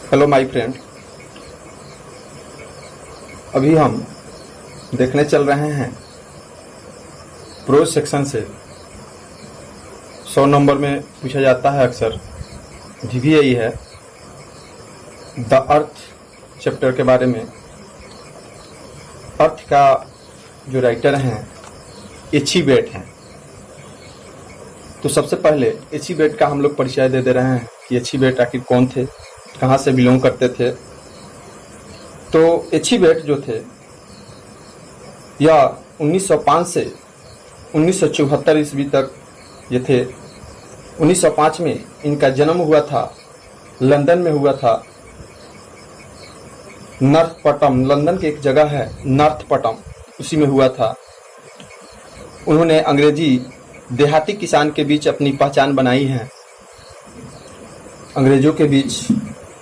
Hello my friend. अभी हम देखने चल रहे हैं प्रोज सेक्शन से 100 नंबर में पूछा जाता है अक्सर, भी यही है द अर्थ चैप्टर के बारे में। अर्थ का जो राइटर हैं एची वेट हैं। तो सबसे पहले एची वेट का हम लोग परिचय दे रहे हैं कि एची वेट आखिर कौन थे, कहाँ से बिलोंग करते थे। तो एची वेट जो थे यह 1905 से 1974 ईस्वी तक ये थे। 1905 में इनका जन्म हुआ था, लंदन में हुआ था। नॉर्थपटम, लंदन की एक जगह है नॉर्थपटम, उसी में हुआ था। उन्होंने अंग्रेजी देहाती किसान के बीच अपनी पहचान बनाई है। अंग्रेजों के बीच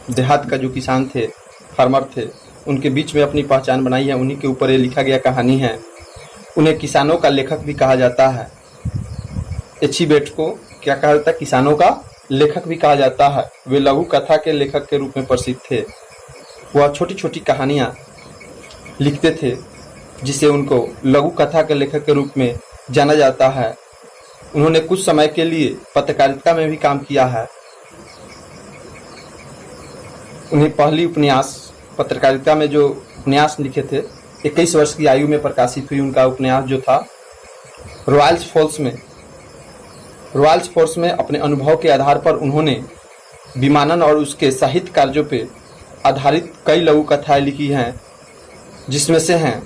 देहात का जो किसान थे, फार्मर थे, उनके बीच में अपनी पहचान बनाई है। उन्हीं के ऊपर ये लिखा गया कहानी है। उन्हें किसानों का लेखक भी कहा जाता है। एची वेट को क्या कहा जाता है? किसानों का लेखक भी कहा जाता है। वे लघु कथा के लेखक के रूप में प्रसिद्ध थे। वह छोटी छोटी कहानियाँ लिखते थे जिसे उनको लघु कथा के लेखक के रूप में जाना जाता है। उन्होंने कुछ समय के लिए पत्रकारिता में भी काम किया है। उन्हें पहली उपन्यास पत्रकारिता में जो उपन्यास लिखे थे 21 वर्ष की आयु में प्रकाशित हुई उनका उपन्यास जो था रॉयल्स फोर्स में अपने अनुभव के आधार पर उन्होंने विमानन और उसके साहित्य कार्यों पे आधारित कई लघु कथाएं लिखी हैं, जिसमें से हैं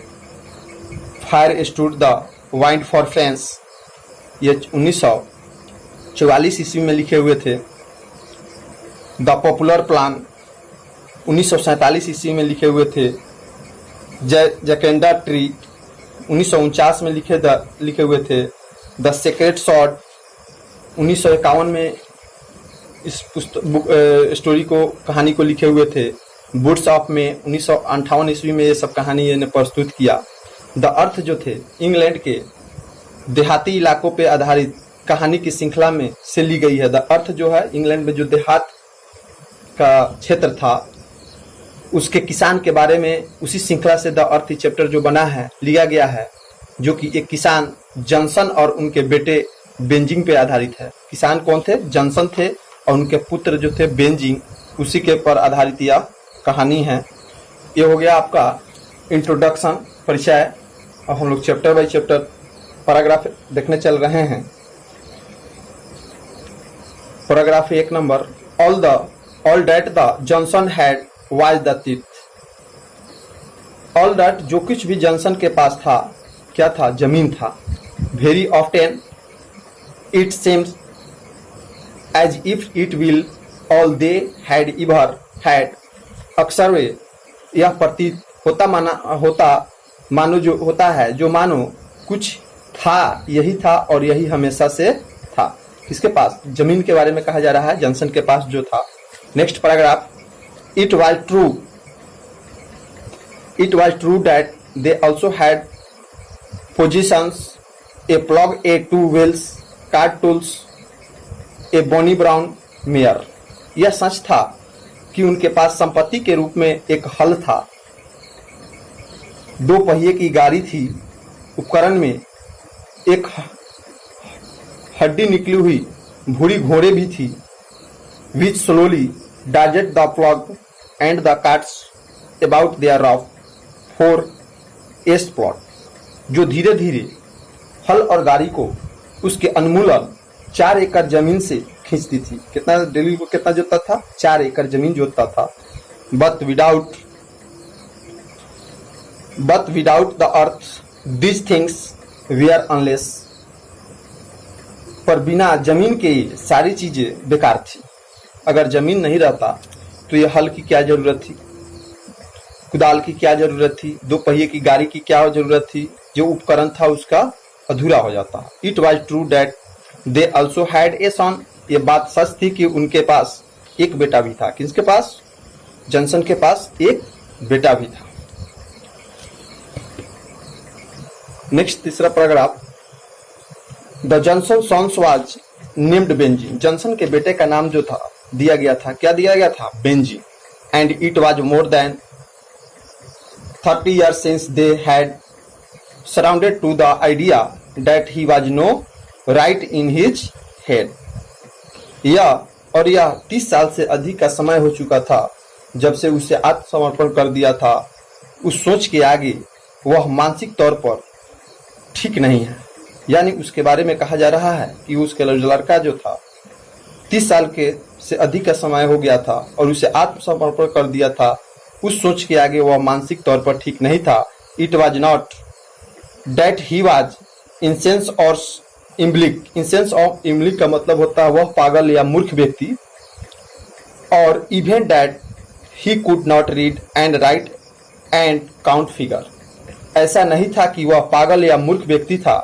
fire stood the wind for France, ये 1944 ईस्वी में लिखे हुए थे। द पॉपुलर प्लान 1947 ईस्वी में लिखे हुए थे। जैकेंडा ट्री 1949 में लिखे हुए थे। द सीक्रेट सॉर्ड 1951 में इस स्टोरी को कहानी को लिखे हुए थे। बुड्स ऑफ में 1958 ईस्वी में ये सब कहानी ने प्रस्तुत किया। द अर्थ जो थे इंग्लैंड के देहाती इलाकों पे आधारित कहानी की श्रृंखला में से ली गई है। द अर्थ जो है इंग्लैंड में जो देहात का क्षेत्र था उसके किसान के बारे में उसी श्रृंखला से द अर्थ चैप्टर जो बना है लिया गया है, जो कि एक किसान जॉनसन और उनके बेटे बेंजिंग पे आधारित है। किसान कौन थे? जॉनसन थे और उनके पुत्र जो थे बेंजिंग, उसी के पर आधारित यह कहानी है। ये हो गया आपका इंट्रोडक्शन, परिचय। अब हम लोग चैप्टर बाई चैप्टर पैराग्राफ देखने चल रहे हैं। Paragraph 1 number, all that the Johnson had was the तीर्थ। ऑल दैट जो कुछ भी जॉनसन के पास था, क्या था? जमीन था। Very often it seems as if it will all they had ever had. अक्सर वे यह प्रतीत होता मानो जो होता है, जो मानो कुछ था, यही था और यही हमेशा से था। किसके पास? जमीन के बारे में कहा जा रहा है, जॉनसन के पास जो था। Next paragraph, It was true that they also had possessions, a plough, a 2 wheels, cart tools, a bonny brown mare। यह सच था कि उनके पास संपत्ति के रूप में एक हल था, 2 पहिए की गाड़ी थी, उपकरण में एक हड्डी निकली हुई भूरी घोड़े भी थी। Which slowly dodged the plough and the carts about their rough 4 plot, जो धीरे धीरे हल और गाड़ी को उसके अनमूलन 4 एकड़ जमीन से खींचती थी। कितना डेली को कितना जोतता था? 4 एकड़ जमीन जोतता था। But without the earth these things were unless, पर बिना जमीन के सारी चीजें बेकार थी। अगर जमीन नहीं रहता तो ये हल की क्या जरूरत थी, कुदाल की क्या जरूरत थी, 2 पहिए की गाड़ी की क्या जरूरत थी, जो उपकरण था उसका अधूरा हो जाता। It was true that they also had a son. ये बात सच थी कि उनके पास एक बेटा भी था। किसके पास? जॉनसन के पास एक बेटा भी था। नेक्स्ट तीसरा paragraph, the Johnson sons was named Benjy. Johnson के बेटे का नाम जो था दिया गया था, क्या दिया गया था? Benji. and it was more than 30 years since they had surrounded to the idea that he was no right in his head. यह 30 साल से अधिक का समय हो चुका था जब से उसे आत्मसमर्पण कर दिया था। उस सोच के आगे वह मानसिक तौर पर ठीक नहीं है। यानी उसके बारे में कहा जा रहा है कि उसके लड़का जो था 30 साल के से अधिक का समय हो गया था और उसे आत्मसमर्पण कर दिया था। उस सोच के आगे वह मानसिक तौर पर ठीक नहीं था। It was not that he was incense और इम्ब्लिक। इंसेंस ऑफ इम्ब्लिक का मतलब होता है वह पागल या मूर्ख व्यक्ति। और even that he could not read and right and count figure. ऐसा नहीं था कि वह पागल या मूर्ख व्यक्ति था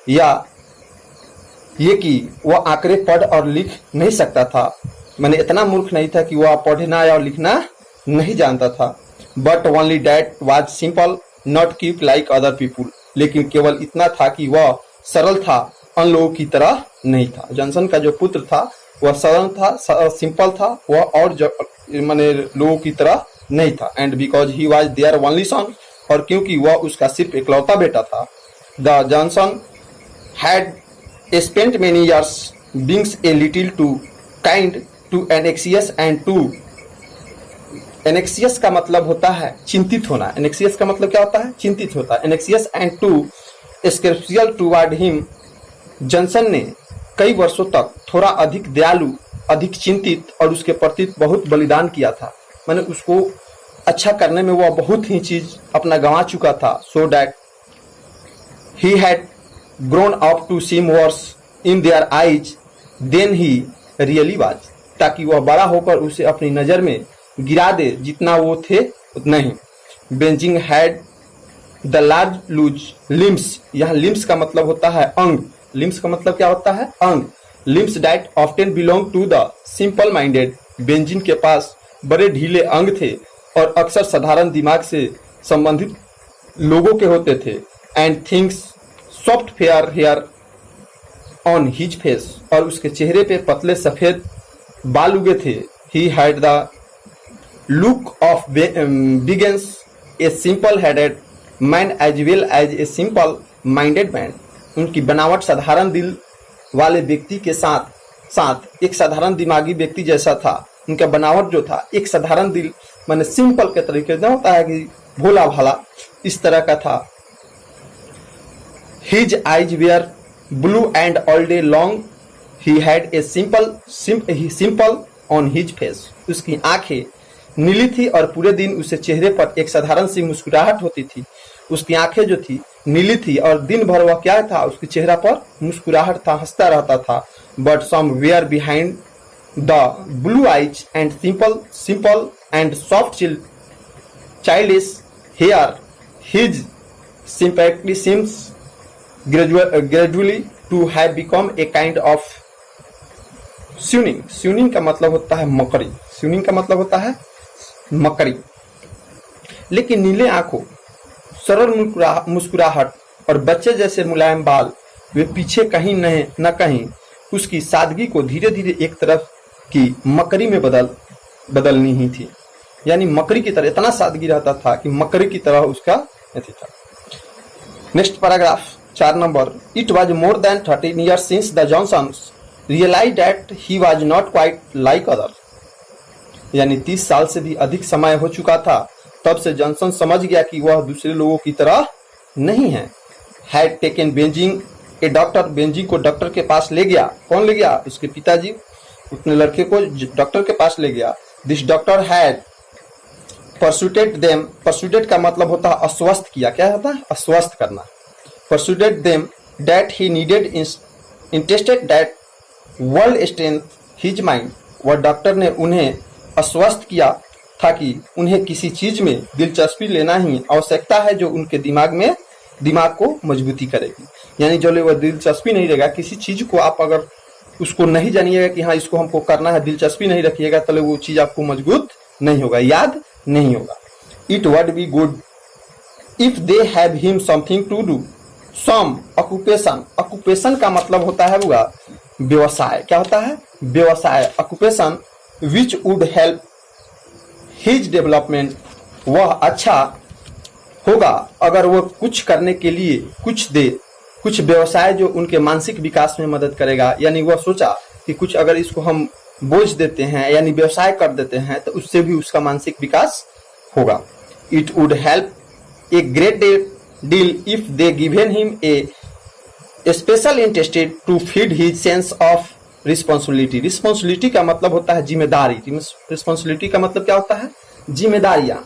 या ये कि वह आंकड़े पढ़ और लिख नहीं सकता था। मैंने इतना मूर्ख नहीं था कि वह पढ़ना और लिखना नहीं जानता था। But only that was simple not quick like other people. लेकिन केवल इतना था कि वह सरल था, अन्य लोगों की तरह नहीं था। जॉनसन का जो पुत्र था वह सरल था, सिंपल था, वह और माने लोगों की तरह नहीं था। And because he was their only son, और क्योंकि वह उसका सिर्फ इकलौता बेटा था। The Johnson had spent many years being a little too kind to anxious and too anxious का मतलब होता है चिंतित होना। anxious का मतलब क्या होता है? चिंतित होता है। anxious and too skeptical toward him। Johnson ने कई वर्षों तक थोड़ा अधिक दयालु, अधिक चिंतित और उसके प्रति बहुत बलिदान किया था। मैंने उसको अच्छा करने में वह बहुत ही चीज अपना गंवा चुका था। so that he had grown up to seem worse in their eyes than he really was। ताकि वह बड़ा होकर उसे अपनी नजर में गिरा दे जितना वो थे उतना ही। Benjy had the large loose limbs. यहाँ लिम्स का मतलब होता है अंग। लिम्स का मतलब क्या होता है? अंग। Limbs that often belong to the simple minded. Benjy के पास बड़े ढीले अंग थे और अक्सर साधारण दिमाग से संबंधित लोगों के होते थे। And things soft fair hair on his face. और उसके चेहरे पे पतले सफेद बाल उगे थे। He had the look of being a simple headed man as well as a simple minded man. उनकी बनावट साधारण दिल वाले व्यक्ति के साथ साथ एक साधारण दिमागी व्यक्ति जैसा था। उनका बनावट जो था एक साधारण दिल माने सिंपल के तरीके से होता है कि भोला भाला, इस तरह का था। His eyes were blue and all day long he had a simple on his face। उसकी आंखें नीली थी और पूरे दिन उसके चेहरे पर एक साधारण सी मुस्कुराहट होती थी। उसकी आंखें जो थी नीली थी और दिन भर वह क्या था, उसके चेहरा पर मुस्कुराहट था, हंसता रहता था। But somewhere behind the blue eyes and simple and soft childish hair his sympathy seems gradually to have become a kind of swooning। swooning का मतलब होता है मकड़ी। swooning का मतलब होता है मकड़ी। लेकिन नीले आंखों, सरल मुस्कुराहट और बच्चे जैसे मुलायम बाल, वे पीछे कहीं न कहीं उसकी सादगी को धीरे धीरे एक तरफ की मकड़ी में बदलनी ही थी। यानी मकड़ी की तरह इतना सादगी रहता था कि मकड़ी की तरह उसका नहीं था। Next paragraph 4 number. It was more than 13 years since the Johnsons realize that he was not quite like other. यानी 30 साल से भी अधिक समय हो चुका था तब से जॉनसन समझ गया कि वह दूसरे लोगों की तरह नहीं है। Had taken benzene A doctor. Benzene को डॉक्टर के पास ले गया। कौन ले गया? उसके पिताजी अपने लड़के को डॉक्टर के पास ले गया। This doctor had persuaded them. Persuaded का मतलब होता है अस्वस्थ किया। क्या होता है? अस्वस्थ करना। persuaded them that he needed interested that world strength his mind। वह डॉक्टर ने उन्हें आश्वस्त किया था कि उन्हें किसी चीज में दिलचस्पी लेना ही आवश्यकता है जो उनके दिमाग को मजबूती करेगी। यानी जो वह दिलचस्पी नहीं रहेगा किसी चीज को, आप अगर उसको नहीं जानिएगा कि हाँ इसको हमको करना है, दिलचस्पी नहीं रखिएगा तो वो चीज आपको मजबूत नहीं होगा, याद नहीं होगा। It would be good if they have him something to do some occupation. Occupation का मतलब होता है वो व्यवसाय। क्या होता है? व्यवसाय। Occupation which would help his development, वह अच्छा होगा अगर वह कुछ करने के लिए कुछ दे, कुछ व्यवसाय जो उनके मानसिक विकास में मदद करेगा। यानी वह सोचा कि कुछ अगर इसको हम बोझ देते हैं यानी व्यवसाय कर देते हैं तो उससे भी उसका मानसिक विकास होगा। It would help a great deal if they given him a special interested to feed his sense of responsibility. Responsibility का मतलब होता है जिम्मेदारी। रिस्पॉन्सिबिलिटी का मतलब क्या होता है? जिम्मेदारियां।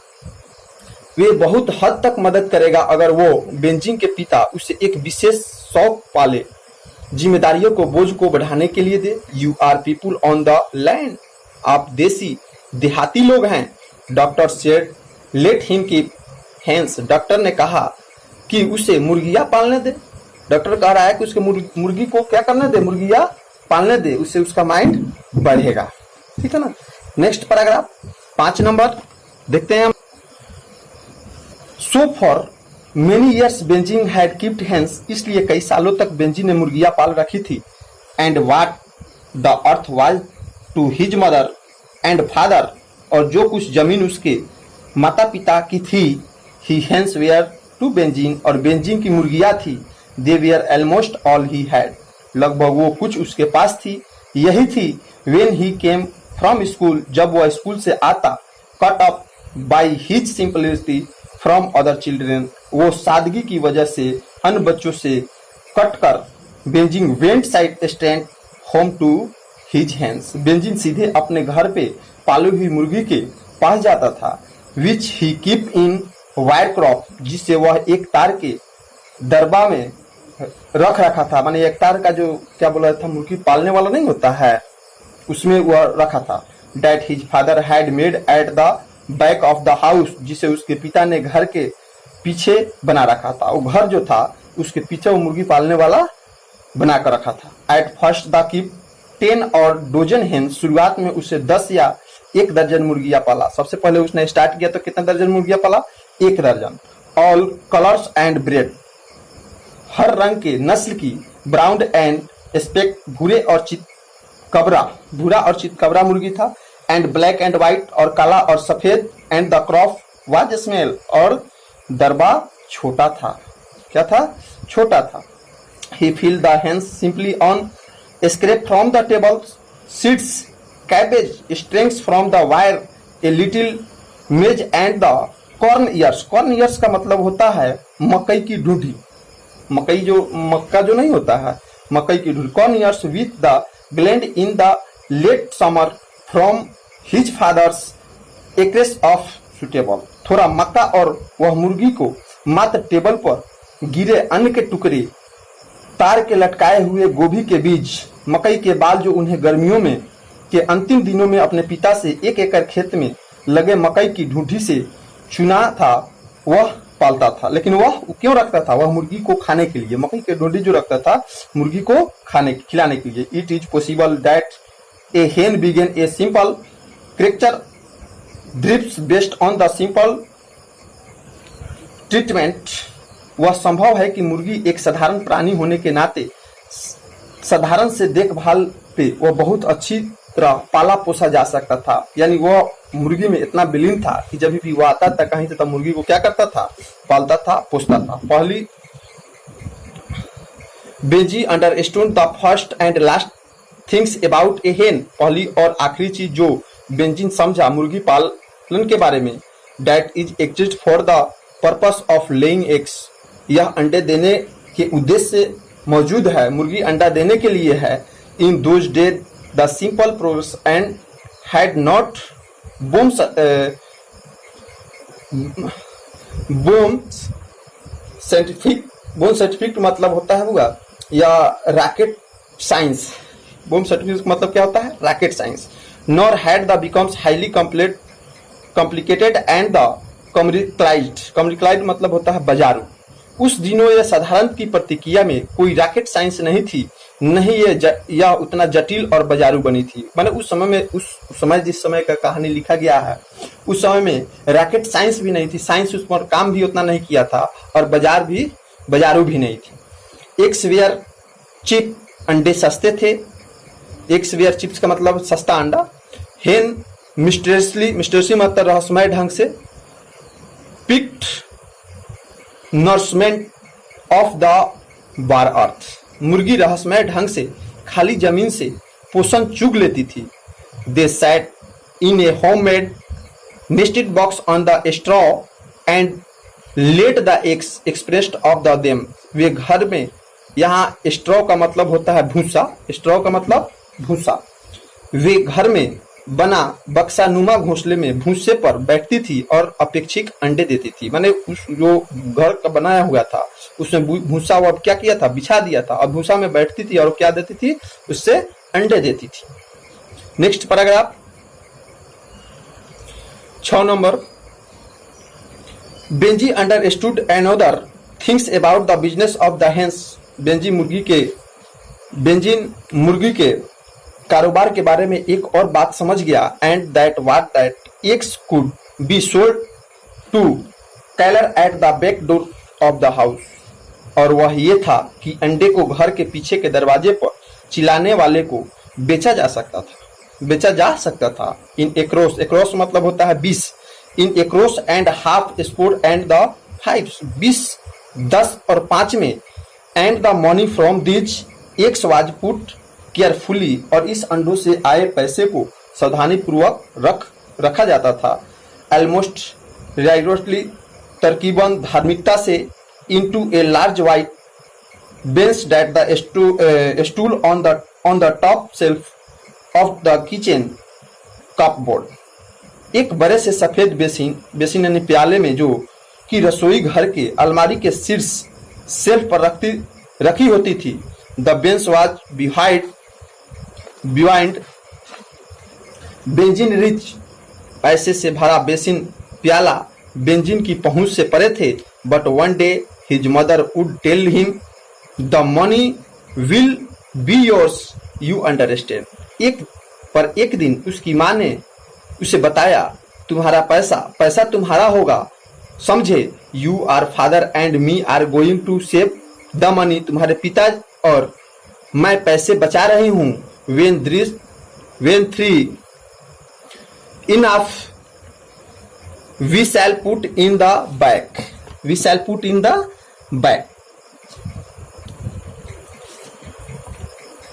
वे बहुत हद तक मदद करेगा अगर वो बेंजिंग के पिता उसे एक विशेष शौक पाले, जिम्मेदारियों को बोझ को बढ़ाने के लिए दे। You are people on the land, आप देहाती लोग हैं। Doctor said let him keep hens, doctor ने कहा कि उसे मुर्गियां पालने दे। डॉक्टर कह रहा है कि उसके मुर्गी को क्या करने दे? मुर्गियां पालने दे, उससे उसका माइंड बढ़ेगा। ठीक है ना। नेक्स्ट पैराग्राफ 5 नंबर देखते हैं हम। So for many years benzene had keeped hence, इसलिए कई सालों तक बेंजी ने मुर्गियां पाल रखी थी। And what the earth was to his mother and father, और जो कुछ जमीन उसके माता पिता की थी, he hens were to Benjy, और बेंजिन की मुर्गियां थी। They were almost all he had, लगभग वो कुछ उसके पास थी, यही थी। When he came from school, जब वह स्कूल से आता। Cut up by his simplicity from other children, वो सादगी की वजह से अन्य बच्चों से कट कर Benjy went side stand home to his hands, Benjy सीधे अपने घर पे पाली हुई मुर्गी के पास जाता था। विच ही कीप इन वायर क्रॉप, जिसे वह एक तार के दरबा में रख रखा था। माने एक तार का जो क्या बोला था, मुर्गी पालने वाला नहीं होता है, उसमें वह रखा था। That his father had made at the back of the house, जिसे उसके पिता ने घर के पीछे बना रखा था। वो घर जो था उसके पीछे वो मुर्गी पालने वाला बना कर रखा था। एट फर्स्ट द कीप 10 और डोजन हेन, शुरुआत में उसे 10 या 1 दर्जन मुर्गियां पाला। सबसे पहले उसने स्टार्ट किया तो कितना दर्जन मुर्गियां पाला? 1 दर्जन। ऑल कलर्स एंड ब्रेड, हर रंग के नस्ल की। ब्राउन एंड स्पेक, भूरे और चितकबरा मुर्गी था। एंड ब्लैक एंड व्हाइट, और काला और सफेद। And the crop was small, और दरबा छोटा था। क्या था? छोटा था। He fed the hens simply on scrap from the table seeds, cabbage strings from the wire, a little maize and the corn ears. Corn ears का मतलब होता है मकई की ढूंढी। मकई जो मक्का जो नहीं होता है, मकई की ढूंढी। Corn ears with the gland in the late summer from his father's acres of suitable, थोड़ा मक्का, और वह मुर्गी को मात्र टेबल पर गिरे अन्न के टुकड़े, तार के लटकाए हुए गोभी के बीज, मकई के बाल जो उन्हें गर्मियों में के अंतिम दिनों में अपने पिता से 1 एकड़ खेत में लगे मकई की ढूंढी से चुना था, वह पालता था। लेकिन वह क्यों रखता था? वह मुर्गी को खाने के लिए। मकई की ढूंढी जो रखता था मुर्गी को खिलाने के लिए। It is possible that a hen began a simple creature drips based on the simple treatment, वह संभव है कि मुर्गी एक साधारण प्राणी होने के नाते साधारण से देखभाल पे वह बहुत अच्छी तरह पाला पोसा जा सकता था। यानी वह मुर्गी में इतना विलीन था कि जब भी वो आता था कहीं से, तब मुर्गी को क्या करता था? पालता था, पोसता था। पहली Benjy understood the first and last things about a hen, पहली और आखिरी चीज जो बेंजिन समझा मुर्गी पालन के बारे में। That is exist for the purpose of laying eggs, यह अंडे देने के उद्देश्य से मौजूद है, मुर्गी अंडा देने के लिए है। In those days the simple process and had not been scientific मतलब होता है हुआ या रॉकेट साइंस। बोम साइंटिफिक मतलब क्या होता है? Rocket science. Nor had the becomes highly complicated and the complicated मतलब होता है बाजारू। उस दिनों यह साधारण की प्रतिक्रिया में कोई रॉकेट साइंस नहीं थी, नहीं यह उतना जटिल और बाजारू बनी थी। माने उस समय में, उस समय जिस समय का कहानी लिखा गया है, उस समय में रॉकेट साइंस भी नहीं थी, साइंस उस पर काम भी उतना नहीं किया था, और बाजारू भी नहीं थी। एक स्वेयर चिप, अंडे सस्ते थे। एक स्वेयर चिप्स का मतलब सस्ता अंडा। हेन मिस्टेरियसली मतलब रहस्यमय ढंग से, पिक्ड नर्समेंट ऑफ द बार अर्थ, मुर्गी रहस्यमय ढंग से खाली जमीन से पोषण चुग लेती थी। They sat in a homemade nested box on the straw and let the eggs expressed of the them, वे घर में, यहाँ स्ट्रॉ का मतलब होता है भूसा, स्ट्रॉ का मतलब भूसा, वे घर में बना बक्सा नुमा घोंसले में भूसे पर बैठती थी और अपेक्षित अंडे देती थी। माने उस जो घर का बनाया हुआ था उसमें भूसा वो क्या किया था, बिछा दिया था और भूसा में बैठती थी और क्या देती थी, उससे अंडे देती थी। Next paragraph 6 number, Benji understood another things about the business of the hence, benzene मुर्गी के कारोबार के बारे में एक और बात समझ गया। And that eggs could be sold to tailor at the back door of the house, और वह ये था कि अंडे को घर के पीछे के दरवाजे पर चिल्लाने वाले को बेचा जा सकता था। इन एक्रोस, एक्रोस मतलब होता है 20, in across and half sport and the hypes, 20, 10 और 5 में, and the money from these eggs was put carefully, और इस अंडों से आए पैसे को सावधानी पूर्वक रखा जाता था। ऑलमोस्ट राइटली, तरकीबन धार्मिकता से, into a large white bench that the stool on the top self of the kitchen cupboard, एक बड़े से सफेद बेसिन यानी प्याले में जो कि रसोई घर के अलमारी के शीर्ष सेल्फ पर रखी होती थी। The bench was behind benzene rich, पैसे से भरा बेसिन प्याला बेंजिन की पहुंच से परे थे। But one day his mother would tell him the money will be yours, you understand, एक दिन उसकी माँ ने उसे बताया, तुम्हारा पैसा तुम्हारा होगा, समझे। Your father and me are going to save the money, तुम्हारे पिता और मैं पैसे बचा रही हूँ। when 3 enough we shall put in the bag,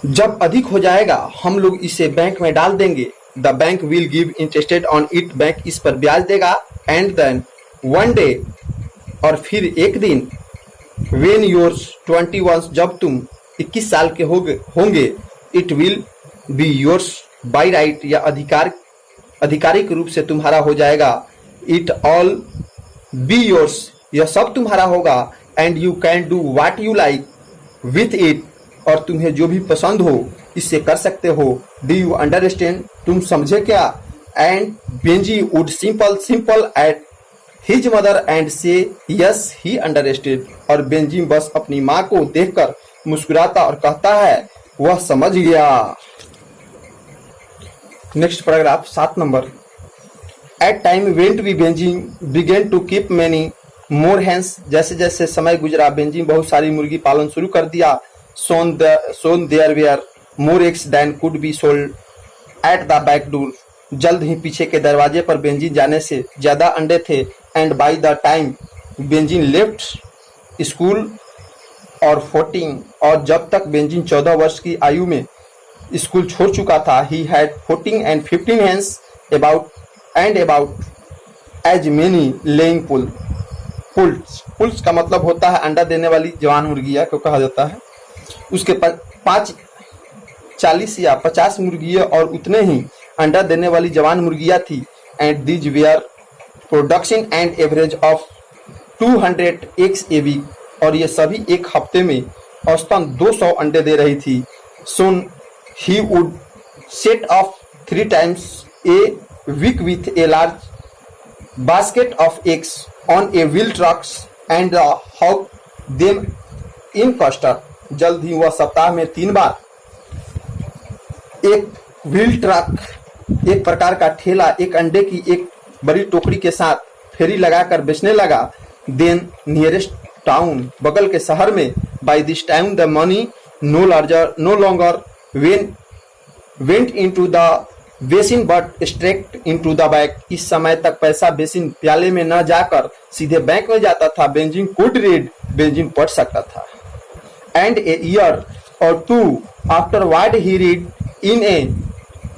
जब अधिक हो जाएगा हम लोग इसे बैंक में डाल देंगे। The bank will give interested on it, bank इस पर ब्याज देगा। एंड देन वन डे, और फिर एक दिन, वेन योर्स 21, जब तुम 21 साल के होंगे, it will be yours by right, या आधिकारिक रूप से तुम्हारा हो जाएगा। इट ऑल बी योर्स, यह सब तुम्हारा होगा। And you can do what you like with it, और तुम्हें जो भी पसंद हो इससे कर सकते हो। डू यू अंडरस्टैंड, तुम समझे क्या। And Benji would simple at his mother and से यस ही अंडरस्टैंड, और बेंजी बस अपनी माँ को देखकर मुस्कुराता और कहता है वह समझ गया। Next paragraph 7 number, at time went we Benjy began to keep many more hens, जैसे जैसे समय गुजरा बेंजी बहुत सारी मुर्गी पालन शुरू कर दिया। Soon there were more eggs than could be sold at the back door, जल्द ही पीछे के दरवाजे पर बेंजीन जाने से ज्यादा अंडे थे। And by the time benzene left school और 14, और जब तक बेंजीन 14 वर्ष की आयु में स्कूल छोड़ चुका था, ही had 14 and 15 hens about as many laying pullets का मतलब होता है अंडा देने वाली जवान मुर्गियां को कहा जाता है। उसके 40 या 50 मुर्गियां और उतने ही अंडा देने वाली जवान मुर्गियां थी। And these where production and average of 200 eggs a week, और ये सभी एक हफ्ते में औसतन 200 अंडे दे रही थी। Soon he would set off 3 times a week with a large basket of eggs on a wheel trucks and hog them in cluster, जल्द ही वह सप्ताह में 3 बार एक व्हील ट्रक, एक प्रकार का ठेला, एक अंडे की एक बड़ी टोकरी के साथ फेरी लगाकर बेचने लगा। देन नियरेस्ट टाउन, बगल के शहर में। By this time the money no longer went into the basin but straight into the bank. इस समय तक पैसा बेसिन प्याले में न जाकर सीधे बैंक में जाता था। बेंजिन कुड रीड, बेंजिन पढ़ सकता था। And a year or two afterward he read in a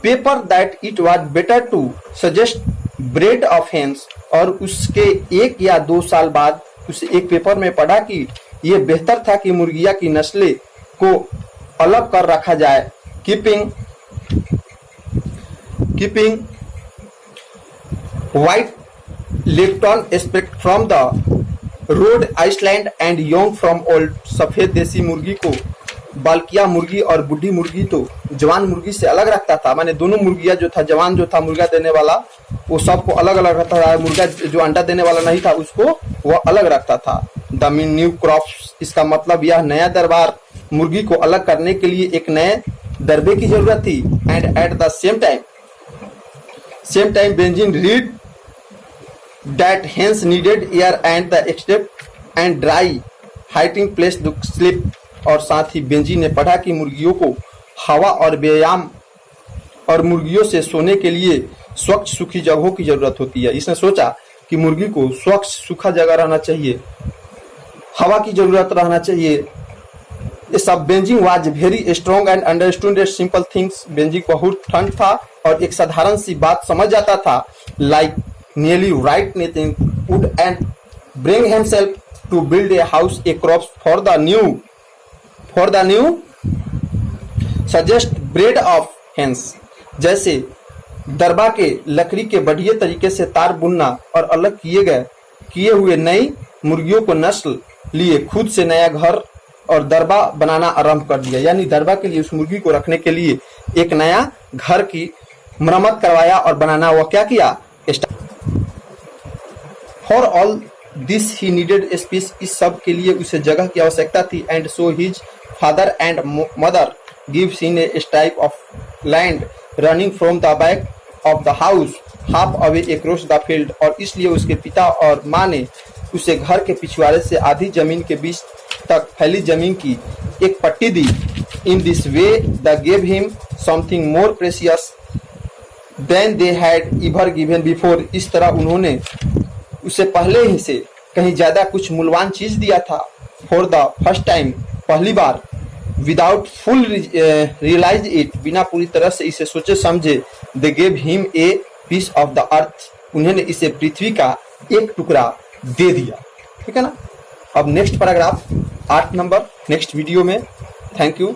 paper that it was better to suggest breed of hens. और उसके 1 या 2 साल बाद उसे एक पेपर में पढ़ा कि यह बेहतर था कि मुर्गिया की नस्लें को अलग कर रखा जाए। Keeping white Leghorn expect from the Rhode Island and young from old. सफेद देसी मुर्गी को बालकिया मुर्गी और बुढ़ी मुर्गी तो जवान मुर्गी से अलग रखता था। माने दोनों मुर्गिया जो था, जवान जो था मुर्गा देने वाला, वो सबको अलग अलग रखता था। मुर्गा जो अंडा देने वाला नहीं था उसको वह अलग रखता था। द मीन न्यू क्रॉप्स, इसका मतलब यह नया दरबार मुर्गी को अलग करने के लिए एक नए दरबे की जरूरत थी। And at the same time Benjy read that hens needed air and the except and dry hiding place to sleep. और साथ ही बेंजी ने पढ़ा कि मुर्गियों को हवा और व्यायाम और मुर्गियों से सोने के लिए स्वच्छ सूखी जगहों की जरूरत होती है। इसने सोचा कि मुर्गी को स्वच्छ सूखा जगह रहना चाहिए, हवा की जरूरत रहना चाहिए। ये सब benzene was very strong and understood simple things. Benzene बहुत ठंड था और एक साधारण सी बात समझ जाता था। Like nearly right nothing would and bring himself to build a house a crops for the new suggest breed of hens. जैसे दरबा के लकड़ी के बढ़िया तरीके से तार बुनना और अलग किए हुए नई मुर्गियों को नस्ल लिए खुद से नया घर और दरबा बनाना आरंभ कर दिया। यानी दरबा के लिए उस मुर्गी को रखने के लिए एक नया घर की मरम्मत करवाया और बनाना वह क्या किया। For all this he needed space. इस सब के लिए उसे जगह की आवश्यकता थी। And so his father and mother gives in A type of land running from the back of the house half away across the field. और इसलिए उसके पिता और माँ ने उसे घर के पिछवाड़े से आधी जमीन के बीच तक फैली जमीन की एक पट्टी दी। In this way the gave him something more precious than they had ever given before. इस तरह उन्होंने उसे पहले ही से कहीं ज्यादा कुछ मूल्यवान चीज दिया था। फॉर द फर्स्ट टाइम, पहली बार, विदाउट फुल रियलाइज इट, बिना पूरी तरह से इसे सोचे समझे, they gave him a piece of the earth. उन्होंने इसे पृथ्वी का एक टुकड़ा दे दिया। ठीक है ना। अब next paragraph 8 number next video में। Thank you.